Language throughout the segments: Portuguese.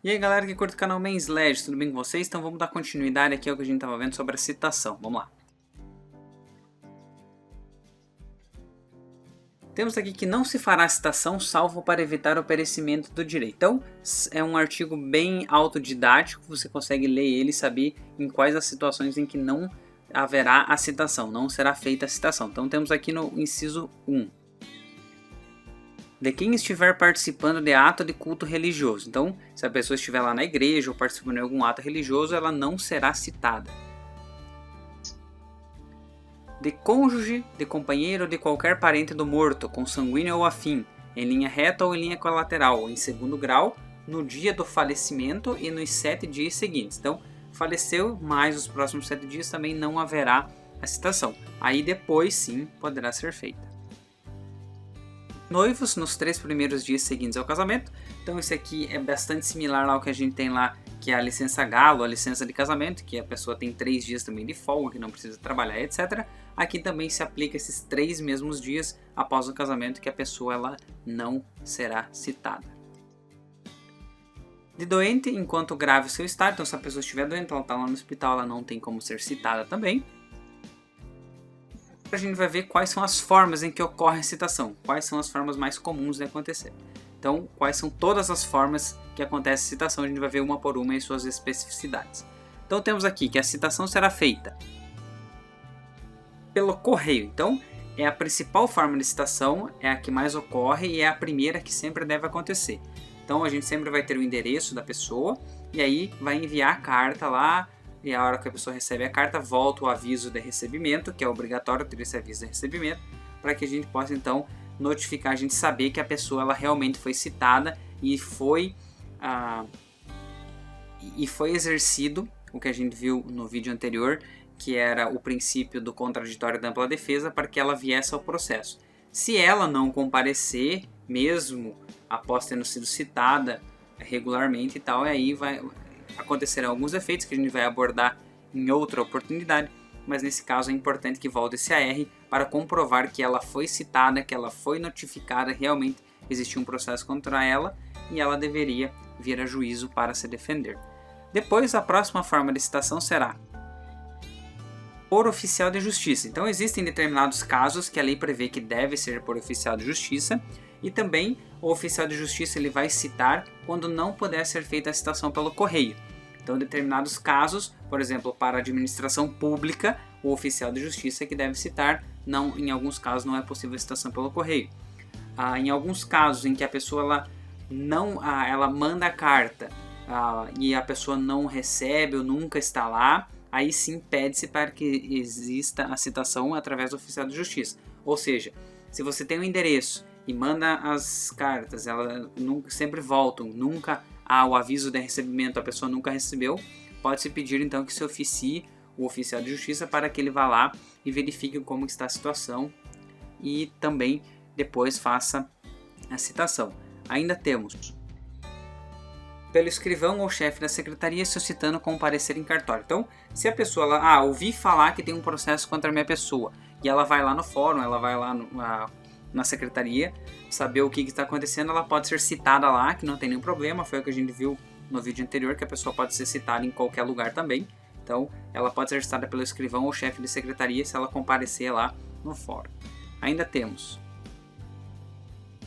E aí galera que curte o canal Men's Legends, tudo bem com vocês? Então vamos dar continuidade aqui ao que a gente estava vendo sobre a citação, vamos lá. Temos aqui que não se fará citação salvo para evitar o perecimento do direito. Então é um artigo bem autodidático, você consegue ler ele e saber em quais as situações em que não haverá a citação, não será feita a citação. Então temos aqui no inciso 1. De quem estiver participando de ato de culto religioso. Então, se a pessoa estiver lá na igreja ou participando de algum ato religioso, ela não será citada. De cônjuge, de companheiro ou de qualquer parente do morto, consanguíneo ou afim, em linha reta ou em linha colateral, em segundo grau, no dia do falecimento e nos 7 dias seguintes. Então, faleceu, mais os próximos 7 dias também não haverá a citação. Aí depois sim poderá ser feita. Noivos nos 3 primeiros dias seguintes ao casamento. Então esse aqui é bastante similar ao que a gente tem lá, que é a licença galo, a licença de casamento, que a pessoa tem 3 dias também de folga, que não precisa trabalhar, etc. Aqui também se aplica esses 3 mesmos dias após o casamento, que a pessoa ela não será citada. De doente, enquanto grave o seu estado, então se a pessoa estiver doente, ela está lá no hospital, ela não tem como ser citada também. A gente vai ver quais são as formas em que ocorre a citação, quais são as formas mais comuns de acontecer. Então, quais são todas as formas que acontece a citação, a gente vai ver uma por uma em suas especificidades. Então temos aqui que a citação será feita pelo correio. Então, é a principal forma de citação, é a que mais ocorre e é a primeira que sempre deve acontecer. Então a gente sempre vai ter o endereço da pessoa e aí vai enviar a carta lá. E a hora que a pessoa recebe a carta, volta o aviso de recebimento, que é obrigatório ter esse aviso de recebimento, para que a gente possa então notificar, a gente saber que a pessoa ela realmente foi citada e foi exercido o que a gente viu no vídeo anterior, que era o princípio do contraditório da ampla defesa, para que ela viesse ao processo. Se ela não comparecer, mesmo após tendo sido citada regularmente e tal, aí acontecerão alguns efeitos que a gente vai abordar em outra oportunidade, mas nesse caso é importante que volte esse AR para comprovar que ela foi citada, que ela foi notificada, realmente existiu um processo contra ela e ela deveria vir a juízo para se defender. Depois, a próxima forma de citação será por oficial de justiça. Então existem determinados casos que a lei prevê que deve ser por oficial de justiça, e também o oficial de justiça ele vai citar quando não puder ser feita a citação pelo correio. Então, em determinados casos, por exemplo, para a administração pública, o oficial de justiça é que deve citar, em alguns casos não é possível a citação pelo correio. Em alguns casos em que a pessoa ela manda a carta e a pessoa não recebe ou nunca está lá, aí sim pede-se para que exista a citação através do oficial de justiça. Ou seja, se você tem um endereço e manda as cartas, elas sempre voltam, nunca há o aviso de recebimento, a pessoa nunca recebeu, pode-se pedir então que se oficie o oficial de justiça para que ele vá lá e verifique como está a situação e também depois faça a citação. Ainda temos pelo escrivão ou chefe da secretaria solicitando comparecer em cartório. Então, se a pessoa ouvi falar que tem um processo contra a minha pessoa e ela vai lá no fórum, ela vai lá na secretaria, saber o que está acontecendo, ela pode ser citada lá, que não tem nenhum problema, foi o que a gente viu no vídeo anterior, que a pessoa pode ser citada em qualquer lugar também. Então, ela pode ser citada pelo escrivão ou chefe de secretaria se ela comparecer lá no fórum. Ainda temos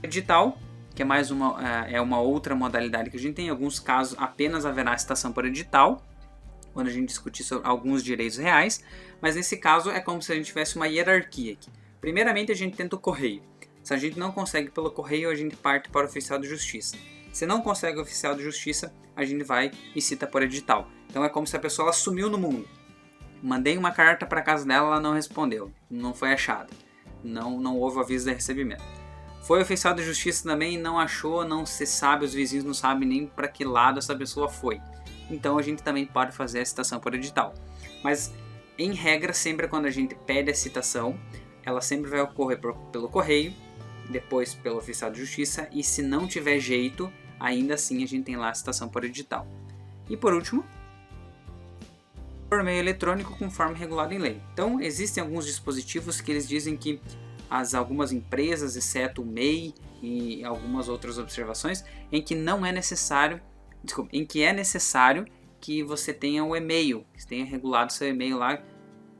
edital, que é mais uma outra modalidade que a gente tem. Em alguns casos apenas haverá citação por edital, quando a gente discutir sobre alguns direitos reais, mas nesse caso é como se a gente tivesse uma hierarquia aqui. Primeiramente a gente tenta o correio. Se a gente não consegue pelo correio, a gente parte para o oficial de justiça. Se não consegue o oficial de justiça, a gente vai e cita por edital. Então é como se a pessoa ela sumiu no mundo. Mandei uma carta para casa dela, ela não respondeu, não foi achada, não houve aviso de recebimento. Foi oficial de justiça também, não achou, não se sabe, os vizinhos não sabem nem para que lado essa pessoa foi. Então a gente também pode fazer a citação por edital. Mas em regra, sempre quando a gente pede a citação, ela sempre vai ocorrer pelo correio, depois pelo oficial de justiça, e se não tiver jeito, ainda assim a gente tem lá a citação por edital. E por último, por meio eletrônico conforme regulado em lei. Então existem alguns dispositivos que eles dizem que algumas empresas, exceto o MEI e algumas outras observações, em que não é necessário em que é necessário que você tenha o e-mail, que tenha regulado seu e-mail lá.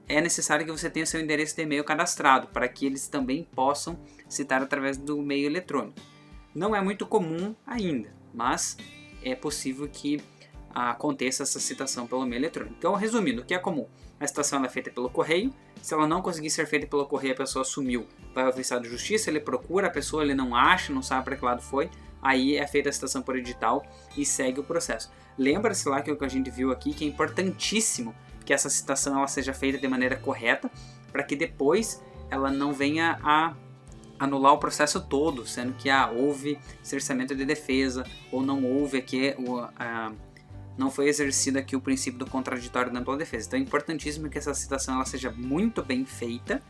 É necessário que você tenha seu endereço de e-mail cadastrado, para que eles também possam citar através do meio eletrônico. Não é muito comum ainda, mas é possível que aconteça essa citação pelo meio eletrônico. Então, resumindo, o que é comum? A citação é feita pelo correio. Se ela não conseguir ser feita pelo correio, a pessoa sumiu, vai ao oficial de justiça, ele procura a pessoa, ele não acha, não sabe para que lado foi, aí é feita a citação por edital e segue o processo. Lembra-se lá que o que a gente viu aqui, que é importantíssimo que essa citação ela seja feita de maneira correta, para que depois ela não venha a anular o processo todo, sendo que houve cerceamento de defesa, ou não houve aqui não foi exercido aqui o princípio do contraditório da ampla defesa. Então é importantíssimo que essa citação ela seja muito bem feita.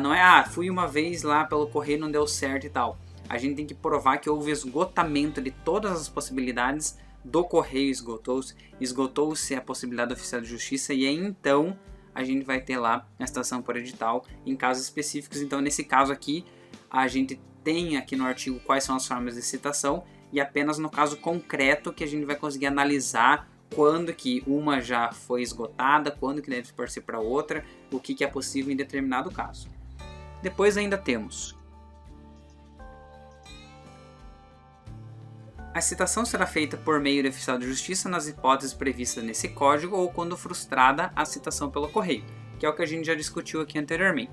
Não é, fui uma vez lá pelo correio e não deu certo e tal. A gente tem que provar que houve esgotamento de todas as possibilidades do correio, esgotou-se a possibilidade do oficial de justiça, e aí então a gente vai ter lá a citação por edital em casos específicos. Então nesse caso aqui, a gente tem aqui no artigo quais são as formas de citação, e apenas no caso concreto que a gente vai conseguir analisar quando que uma já foi esgotada, quando que deve partir para outra, o que é possível em determinado caso. Depois ainda temos: a citação será feita por meio do oficial de justiça nas hipóteses previstas nesse código ou quando frustrada a citação pelo correio, que é o que a gente já discutiu aqui anteriormente.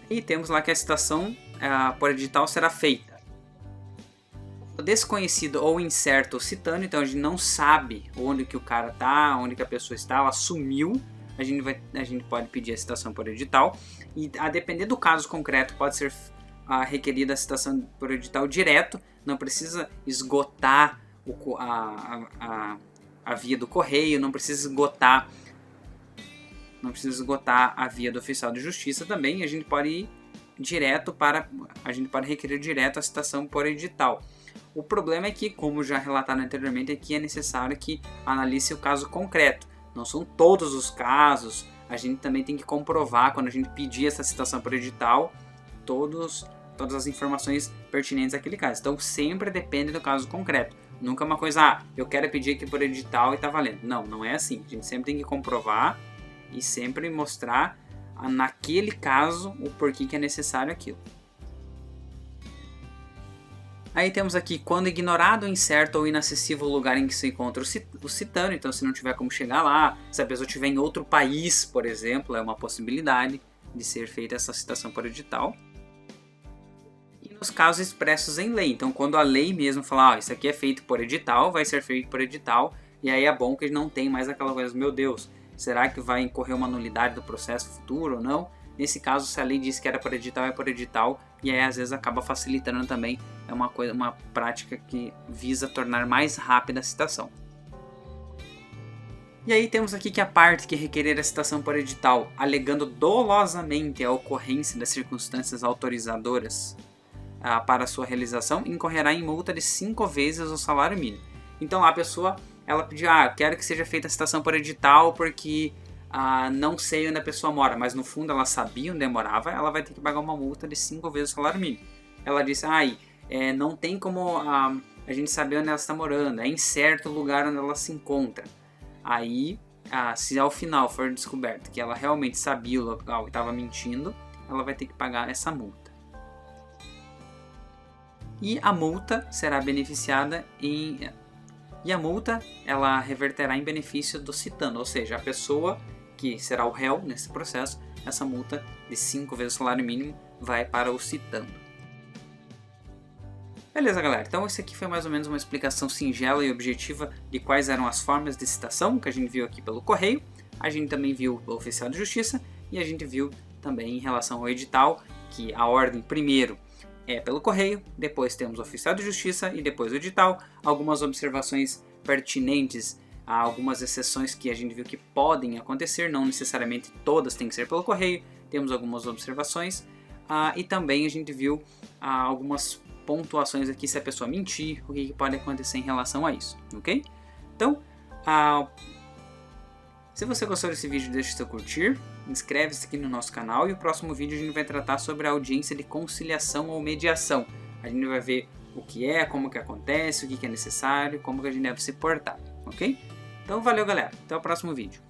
E temos lá que a citação por edital será feita desconhecido ou incerto citando, então a gente não sabe onde que o cara está, onde que a pessoa está, ela sumiu, a gente pode pedir a citação por edital, e a depender do caso concreto pode ser requerida a citação por edital direto, não precisa esgotar a via do correio, não precisa esgotar a via do oficial de justiça também, a gente pode requerer direto a citação por edital. O problema é que, como já relatado anteriormente, aqui é necessário que analise o caso concreto. Não são todos os casos, a gente também tem que comprovar, quando a gente pedir essa citação por edital, todas as informações pertinentes àquele caso. Então sempre depende do caso concreto. Nunca é uma coisa, eu quero pedir aqui por edital e tá valendo. Não, não é assim. A gente sempre tem que comprovar e sempre mostrar naquele caso o porquê que é necessário aquilo. Aí temos aqui, quando ignorado, incerto ou inacessível o lugar em que se encontra o citando, então se não tiver como chegar lá, se a pessoa estiver em outro país, por exemplo, é uma possibilidade de ser feita essa citação por edital. E nos casos expressos em lei, então quando a lei mesmo falar, isso aqui é feito por edital, vai ser feito por edital, e aí é bom que não tem mais aquela coisa, meu Deus, será que vai incorrer uma nulidade do processo futuro ou não? Nesse caso, se a lei diz que era por edital, é por edital, e aí às vezes acaba facilitando também, é uma prática que visa tornar mais rápida a citação. E aí temos aqui que a parte que requerer a citação por edital, alegando dolosamente a ocorrência das circunstâncias autorizadoras para sua realização, incorrerá em multa de 5 vezes o salário mínimo. Então lá a pessoa, ela pediu, quero que seja feita a citação por edital porque não sei onde a pessoa mora, mas no fundo ela sabia onde morava, ela vai ter que pagar uma multa de 5 vezes o salário mínimo. Ela disse, não tem como a gente saber onde ela está morando, é incerto o lugar onde ela se encontra. Aí, se ao final for descoberto que ela realmente sabia o local e estava mentindo, ela vai ter que pagar essa multa. E a multa será beneficiada E a multa, ela reverterá em benefício do citando, ou seja, a pessoa que será o réu nesse processo, essa multa de 5 vezes o salário mínimo vai para o citando. Beleza, galera, então esse aqui foi mais ou menos uma explicação singela e objetiva de quais eram as formas de citação que a gente viu aqui pelo correio, a gente também viu o oficial de justiça e a gente viu também em relação ao edital, que a ordem primeiro é pelo correio, depois temos o oficial de justiça e depois o edital, algumas observações pertinentes a algumas exceções que a gente viu que podem acontecer, não necessariamente todas têm que ser pelo correio, temos algumas observações e também a gente viu algumas pontuações aqui se a pessoa mentir, o que pode acontecer em relação a isso, ok? Então, se você gostou desse vídeo, deixe seu curtir, inscreve-se aqui no nosso canal e o próximo vídeo a gente vai tratar sobre a audiência de conciliação ou mediação. A gente vai ver o que é, como que acontece, o que é necessário, como que a gente deve se portar, ok? Então valeu, galera. Até o próximo vídeo.